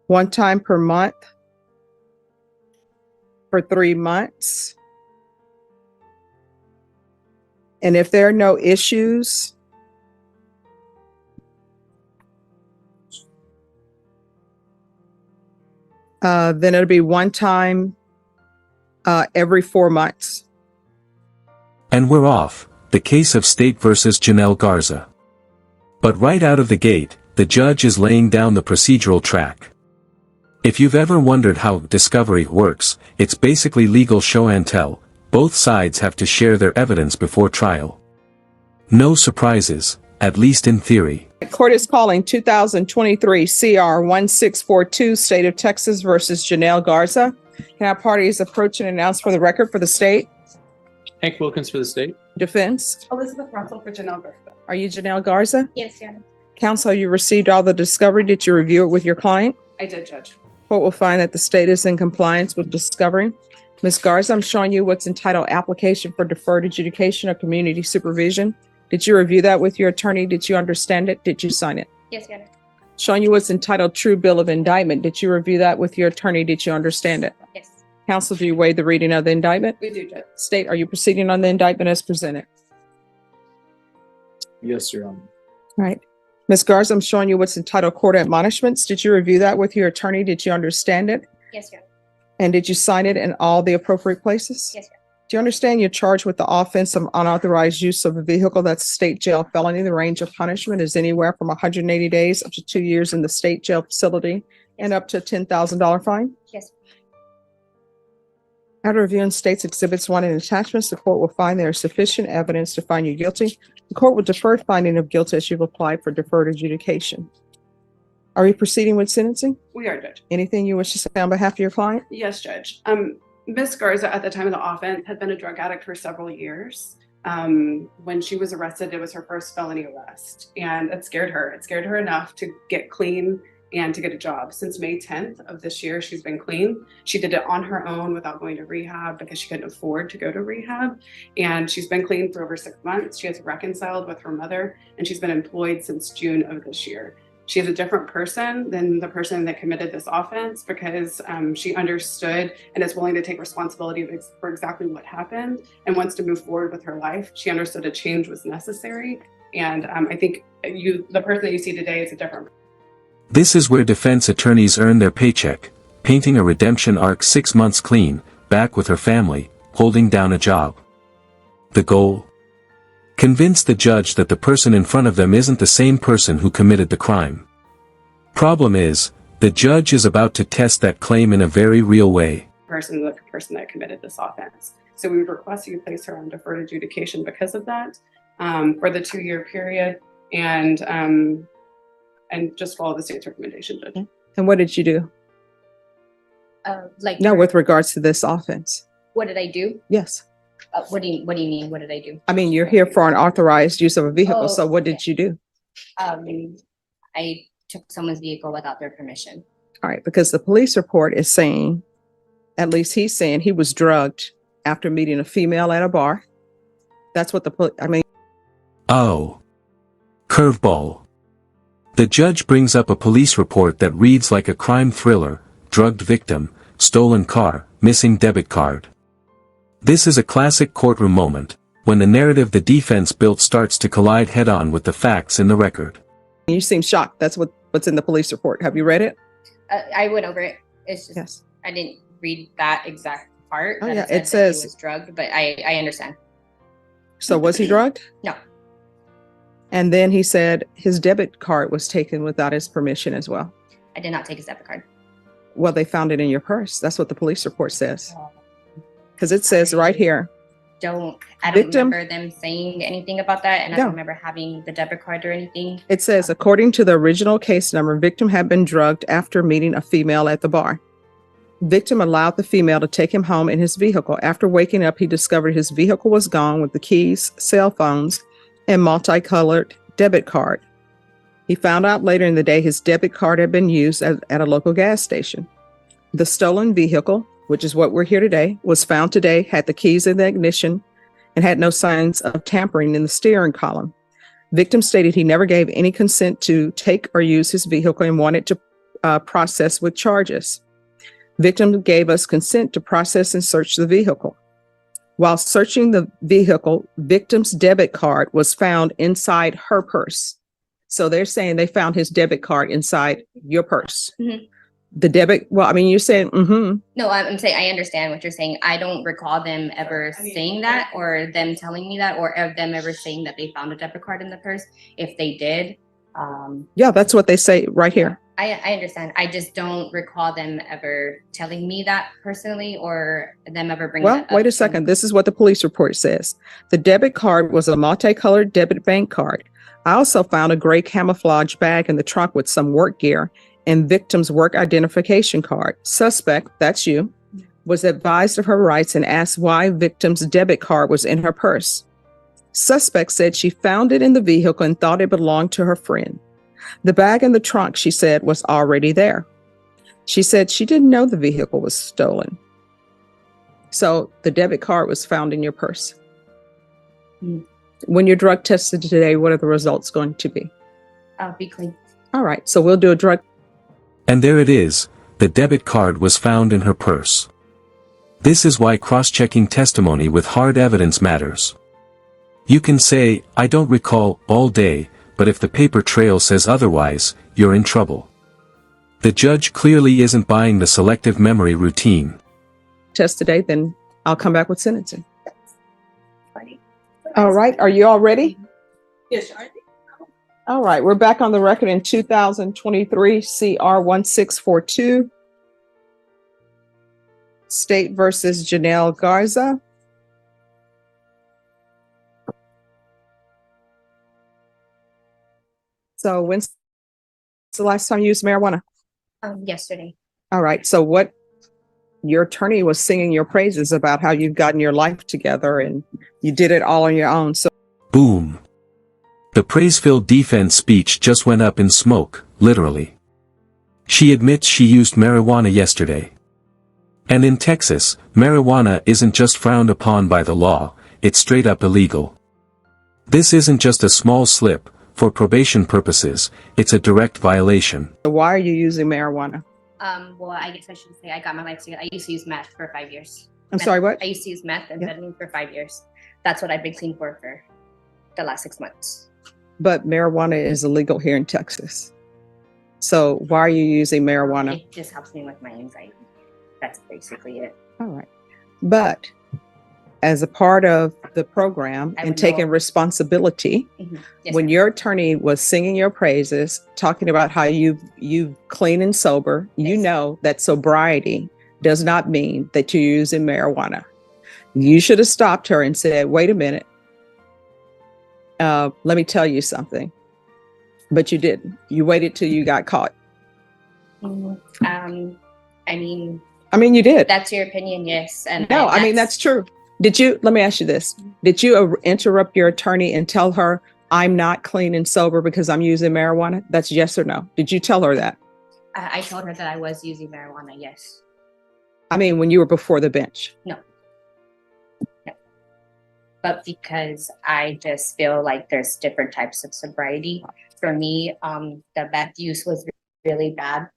one time per month for 3 months. And if there are no issues, then it'll be one time every 4 months. And we're off, the case of State versus Janelle Garza. But right out of the gate, the judge is laying down the procedural track. If you've ever wondered how discovery works, it's basically legal show and tell. Both sides have to share their evidence before trial. No surprises, at least in theory. The court is calling 2023 CR 1642, State of Texas versus Janelle Garza. Can our parties approach and announce for the record for the state? Hank Wilkins for the state. Defense. Elizabeth Russell for Janelle Garza. Are you Janelle Garza? Yes, Your Honor. Counsel, you received all the discovery. Did you review it with your client? I did, Judge. Court will find that the state is in compliance with discovery. Ms. Garza, I'm showing you what's entitled Application for Deferred Adjudication of Community Supervision. Did you review that with your attorney? Did you understand it? Did you sign it? Yes, Your Honor. Showing you what's entitled True Bill of Indictment. Did you review that with your attorney? Did you understand it? Yes. Counsel, do you waive the reading of the indictment? We do, Judge. State, are you proceeding on the indictment as presented? Yes, Your Honor. All right. Ms. Garza, I'm showing you what's entitled Court Admonishments. Did you review that with your attorney? Did you understand it? Yes, Your Honor. And did you sign it in all the appropriate places? Yes, Your Honor. Do you understand you're charged with the offense of unauthorized use of a vehicle? That's a state jail felony. The range of punishment is anywhere from 180 days up to 2 years in the state jail facility and up to a $10,000 fine. Yes. After reviewing state's exhibits 1 and attachments, the court will find there is sufficient evidence to find you guilty. The court will defer finding of guilt as you've applied for deferred adjudication. Are we proceeding with sentencing? We are, Judge. Anything you wish to say on behalf of your client? Yes, Judge. Ms. Garza, at the time of the offense, had been a drug addict for several years. When she was arrested, it was her first felony arrest, and it scared her. It scared her enough to get clean and to get a job. Since May 10th of this year, she's been clean. She did it on her own without going to rehab because she couldn't afford to go to rehab. And she's been clean for over 6 months. She has reconciled with her mother, and she's been employed since June of this year. She is a different person than the person that committed this offense because she understood and is willing to take responsibility for exactly what happened and wants to move forward with her life. She understood a change was necessary. And I think the person that you see today is a different person. This is where defense attorneys earn their paycheck, painting a redemption arc 6 months clean, back with her family, holding down a job. The goal? Convince the judge that the person in front of them isn't the same person who committed the crime. Problem is, the judge is about to test that claim in a very real way. The person that committed this offense. So we would request you place her on deferred adjudication because of that for the 2-year period and just follow the state's recommendation, Judge. And what did you do? Like No, with regards to this offense. what did I do? Yes. What do you mean? What did I do? I mean, you're here for unauthorized use of a vehicle. Oh, So what did you do? I took someone's vehicle without their permission. All right, because the police report is saying, at least he's saying he was drugged after meeting a female at a bar. That's what Oh. Curveball. The judge brings up a police report that reads like a crime thriller: drugged victim, stolen car, missing debit card. This is a classic courtroom moment, when the narrative the defense built starts to collide head-on with the facts in the record. You seem shocked. That's what's in the police report. Have you read it? I went over it. It's just Yes. I didn't read that exact part. Oh, that yeah, said it that says- he was drugged, but I understand. So was he drugged? No. And then he said his debit card was taken without his permission as well. I did not take his debit card. Well, they found it in your purse. That's what the police report says. Because it says right here. I don't Victim- remember them saying anything about that, and I No. don't remember having the debit card or anything. It says, according to the original case number, victim had been drugged after meeting a female at the bar. Victim allowed the female to take him home in his vehicle. After waking up, he discovered his vehicle was gone with the keys, cell phones, and multicolored debit card. He found out later in the day his debit card had been used at a local gas station. The stolen vehicle, which is what we're here today, was found today, had the keys in the ignition, and had no signs of tampering in the steering column. Victim stated he never gave any consent to take or use his vehicle and wanted to processed with charges. Victim gave us consent to process and search the vehicle. While searching the vehicle, victim's debit card was found inside her purse. So they're saying they found his debit card inside your purse. Mhm. The debit, well, I mean, you're saying, No, I'm saying I understand what you're saying. I don't recall them ever saying that or them telling me that or of them ever saying that they found a debit card in the purse. If they did, yeah, that's what they say right here. I understand. I just don't recall them ever telling me that personally or them ever bringing Well, that up wait a to second. me. This is what the police report says. The debit card was a multicolored debit bank card. I also found a gray camouflage bag in the trunk with some work gear and victim's work identification card. Suspect, that's you, was advised of her rights and asked why victim's debit card was in her purse. Suspect said she found it in the vehicle and thought it belonged to her friend. The bag in the trunk, she said, was already there. She said she didn't know the vehicle was stolen. So the debit card was found in your purse. When you're drug tested today, what are the results going to be? I'll be clean. All right, so we'll do a drug. And there it is, the debit card was found in her purse. This is why cross-checking testimony with hard evidence matters. You can say, I don't recall, all day, but if the paper trail says otherwise, you're in trouble. The judge clearly isn't buying the selective memory routine. Test today, then I'll come back with sentencing. All right, are you all ready? Yes, All right, we're back on the record in 2023 CR 1642. State versus Janelle Garza. So when's the last time you used marijuana? Yesterday. All right, so what, your attorney was singing your praises about how you've gotten your life together and you did it all on your own. So Boom. The praise-filled defense speech just went up in smoke, literally. She admits she used marijuana yesterday. And in Texas, marijuana isn't just frowned upon by the law, it's straight up illegal. This isn't just a small slip. For probation purposes, it's a direct violation. why are you using marijuana? Well, I guess I should say I got my life together. I used to use meth for 5 years. I'm sorry, what? I used to use meth and amphetamine for 5 years. That's what I've been clean for the last 6 months. But marijuana is illegal here in Texas. So why are you using marijuana? It just helps me with my anxiety. That's basically it. All right. But as a part of the program I and would taking know. responsibility, Yes, when ma'am. your attorney was singing your praises, talking about how you clean and sober, you Yes. know that sobriety does not mean that you're using marijuana. You should have stopped her and said, wait a minute. Let me tell you something. But you didn't. You waited till you got caught. I mean, You did. that's your opinion, yes. And No, that's true. Let me ask you this. Did you interrupt your attorney and tell her, I'm not clean and sober because I'm using marijuana? That's yes or no. Did you tell her that? I told her that I was using marijuana, yes. I mean, when you were before the bench. But because I just feel like there's different types of sobriety. For me, the meth use was really bad.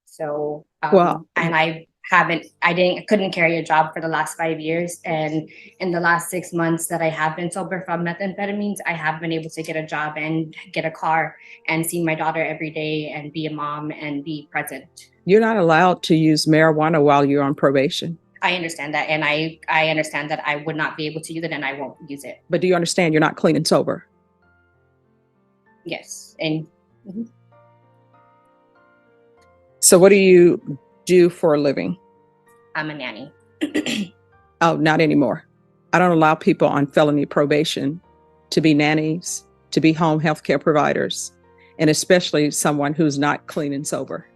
So, Well- and I couldn't carry a job for the last 5 years. And in the last 6 months that I have been sober from methamphetamines, I have been able to get a job and get a car and see my daughter every day and be a mom and be present. You're not allowed to use marijuana while you're on probation. I understand that. And I understand that I would not be able to use it and I won't use it. But do you understand you're not clean and sober? Yes. And So what do you do for a living? I'm a nanny. Oh, not anymore. I don't allow people on felony probation to be nannies, to be home health care providers, and especially someone who's not clean and sober.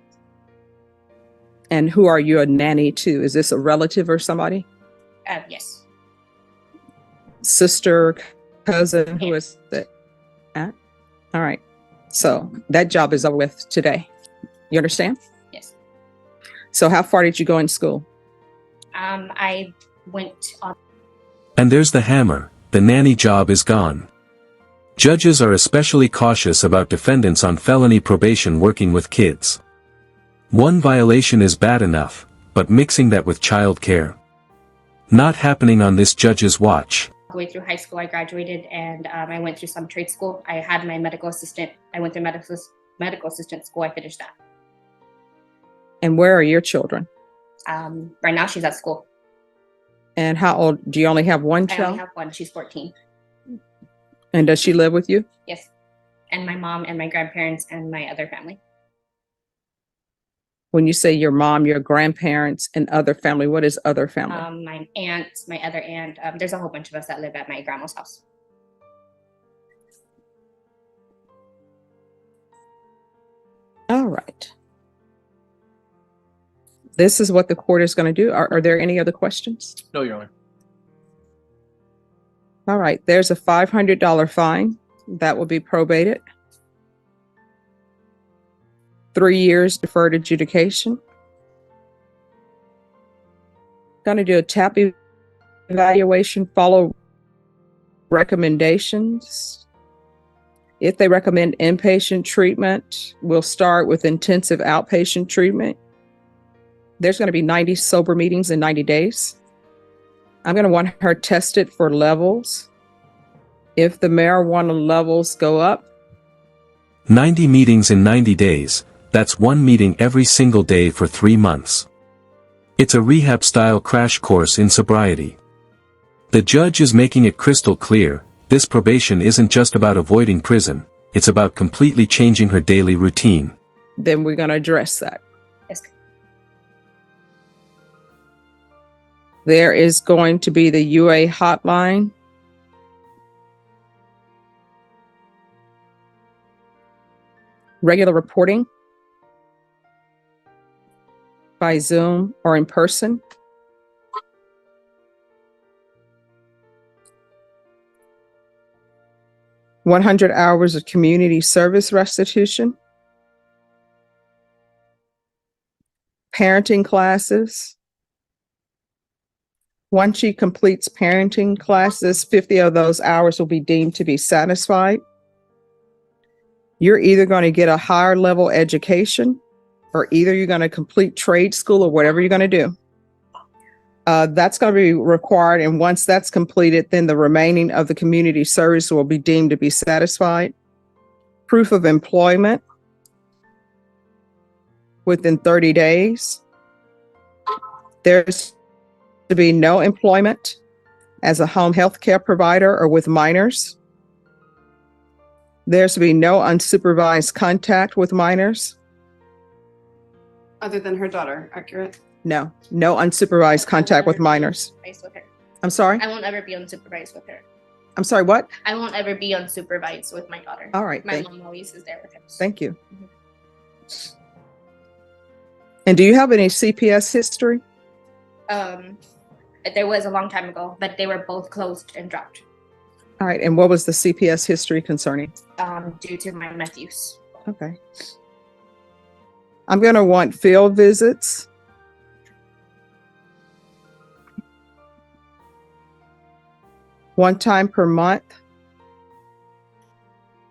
And who are you a nanny to? Is this a relative or somebody? Yes. Sister, cousin, who is it? All right. So that job is over with today. You understand? Yes. So how far did you go in school? I went on. And there's the hammer, the nanny job is gone. Judges are especially cautious about defendants on felony probation working with kids. One violation is bad enough, but mixing that with child care. Not happening on this judge's watch. All the way through high school, I graduated and I went through some trade school. I had my medical assistant. I went through medical assistant school. I finished that. And where are your children? Right now, she's at school. And how old? Do you only have one I child? only have one. She's 14. And does she live with you? Yes. And my mom and my grandparents and my other family. When you say your mom, your grandparents, and other family, what is other family? My aunt, my other aunt. There's a whole bunch of us that live at my grandma's house. All right. This is what the court is going to do. Are there any other questions? No, Your Honor. All right. There's a $500 fine that will be probated. 3 years deferred adjudication. Going to do a TAP evaluation, follow recommendations. If they recommend inpatient treatment, we'll start with intensive outpatient treatment. There's going to be 90 sober meetings in 90 days. I'm going to want her tested for levels. If the marijuana levels go up. 90 meetings in 90 days, that's one meeting every single day for 3 months. It's a rehab-style crash course in sobriety. The judge is making it crystal clear, this probation isn't just about avoiding prison, it's about completely changing her daily routine. Then we're going to address that. Yes. There is going to be the UA hotline. Regular reporting by Zoom or in person. $100 hours of community service restitution. Parenting classes. Once she completes parenting classes, 50 of those hours will be deemed to be satisfied. You're either going to get a higher level education, or either you're going to complete trade school or whatever you're going to do. That's going to be required. And once that's completed, then the remaining of the community service will be deemed to be satisfied. Proof of employment within 30 days. There's to be no employment as a home health care provider or with minors. There's to be no unsupervised contact with minors. Other than her daughter, accurate? No unsupervised contact with minors. With her. I'm sorry? I won't ever be unsupervised with her. I'm sorry, what? I won't ever be unsupervised with my daughter. All right. My mom always is there with her. Thank you. And do you have any CPS history? There was a long time ago, but they were both closed and dropped. All right. And what was the CPS history concerning? Due to my meth use. Okay. I'm going to want field visits. One time per month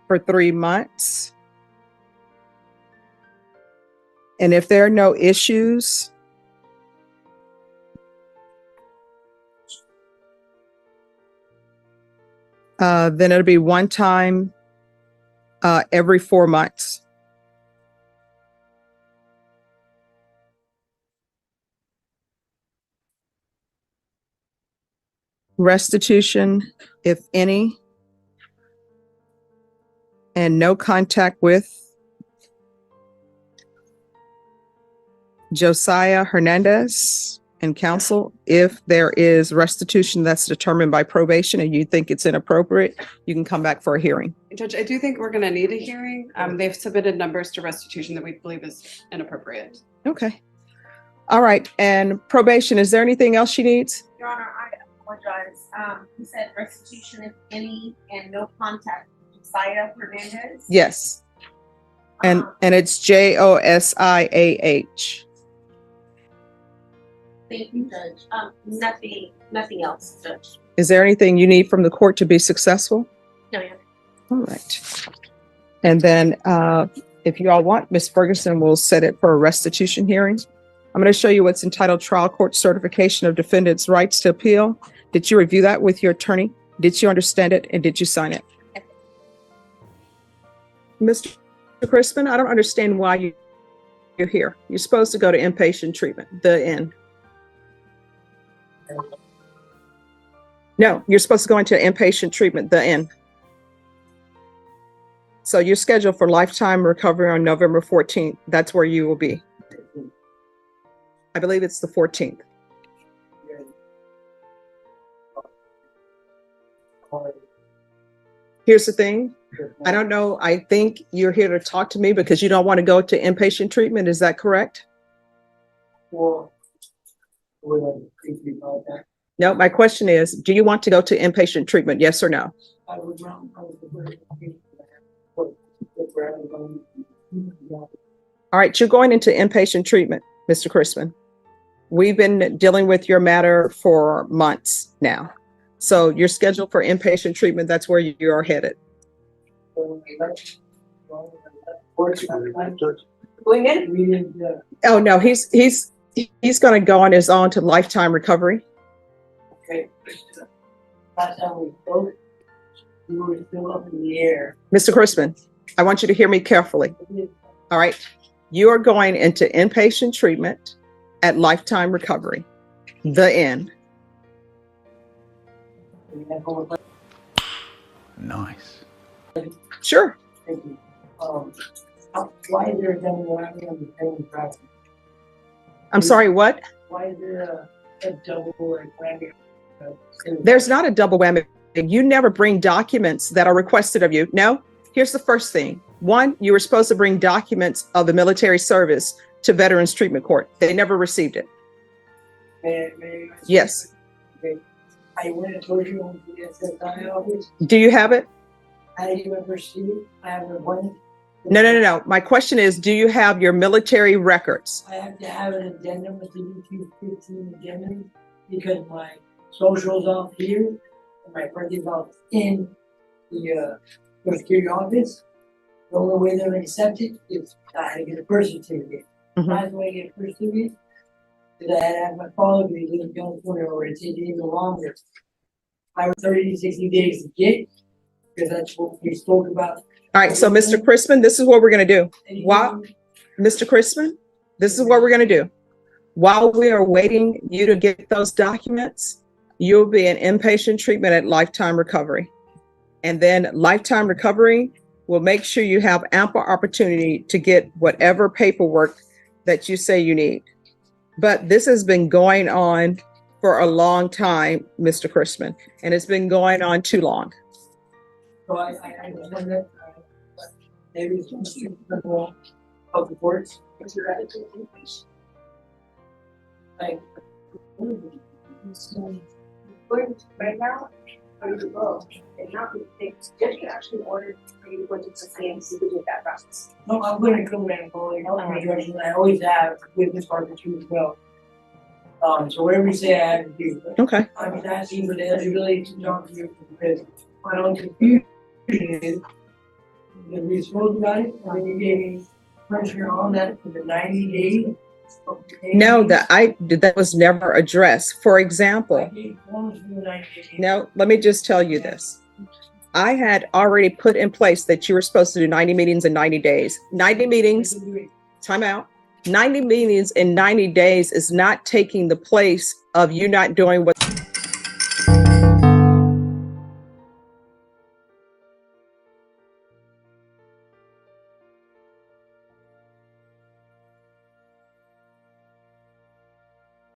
for 3 months. And if there are no issues, then it'll be one time every 4 months. Restitution, if any, and no contact with Josiah Hernandez and counsel. If there is restitution that's determined by probation and you think it's inappropriate, you can come back for a hearing. Judge, I do think we're going to need a hearing. They've submitted numbers to restitution that we believe is inappropriate. Okay. All right. And probation, is there anything else she needs? Your Honor, I apologize. You said restitution, if any, and no contact with Josiah Hernandez? Yes. And it's JOSIAH. Thank you, Judge. Nothing else, Judge. Is there anything you need from the court to be successful? No, yeah. All right. And then If you all want, Ms. Ferguson will set it for a restitution hearing. I'm going to show you what's entitled Trial Court Certification of Defendant's Rights to Appeal. Did you review that with your attorney? Did you understand it, and did you sign it? Mr. Crispin, I don't understand why you're here. You're supposed to go to inpatient treatment, the end. No, you're supposed to go into inpatient treatment, the end. So you're scheduled for lifetime recovery on November 14th. That's where you will be. I believe it's the 14th. Here's the thing. I don't know. I think you're here to talk to me because you don't want to go to inpatient treatment. Is that correct? No, my question is, do you want to go to inpatient treatment? Yes or no? All right, you're going into inpatient treatment, Mr. Crispin. We've been dealing with your matter for months now. So you're scheduled for inpatient treatment. That's where you are headed. Oh, no, he's going to go on his own to lifetime recovery. Okay. Last time we spoke, you were still up in the air. Mr. Crispin, I want you to hear me carefully. All right. You are going into inpatient treatment at lifetime recovery. The end. Nice. Sure. Thank you. Why is there a double whammy on the same practice? I'm sorry, what? Why is there a double whammy? There's not a double whammy. You never bring documents that are requested of you. No. Here's the first thing. One, you were supposed to bring documents of the military service to Veterans Treatment Court. They never received it. Yes. Okay. I went and told you on the SSI office. Do you have it? I didn't even receive it. I have one. No. My question is, do you have your military records? I have to have an addendum with the YouTube 15 addendum because my social's off here and my birthday's off in the Social Security office. The only way they're going to accept it is I had to get a birth certificate. Last way I get a birth certificate is I had to have my father be living in California where it takes even longer. I was 30 to 60 days to get because that's what we spoke about. All right, so Mr. Crispin, this is what we're going to do. While Mr. Crispin, this is what we're going to do. While we are waiting you to get those documents, you'll be in inpatient treatment at lifetime recovery. And then lifetime recovery will make sure you have ample opportunity to get whatever paperwork that you say you need. But this has been going on for a long time, Mr. Crispin, and it's been going on too long. So I just wonder, maybe it's just of the courts. Like, Right now, for you to go, and not be fixed, judge actually ordered for you to go to the CMC to get that process. no, I'm gonna come in and go, I always have with this part too as well. So whatever you say, I have to do. But Okay. I'm just asking for the eligibility to talk to you because my own confusion is that we spoke about it, and then you gave me pressure on that for the 90 days. No, that was never addressed. For I example, gave forms for the 90 days. no, let me just tell you this. I had already put in place that you were supposed to do 90 meetings in 90 days. 90 meetings, time out. 90 meetings in 90 days is not taking the place of you not doing what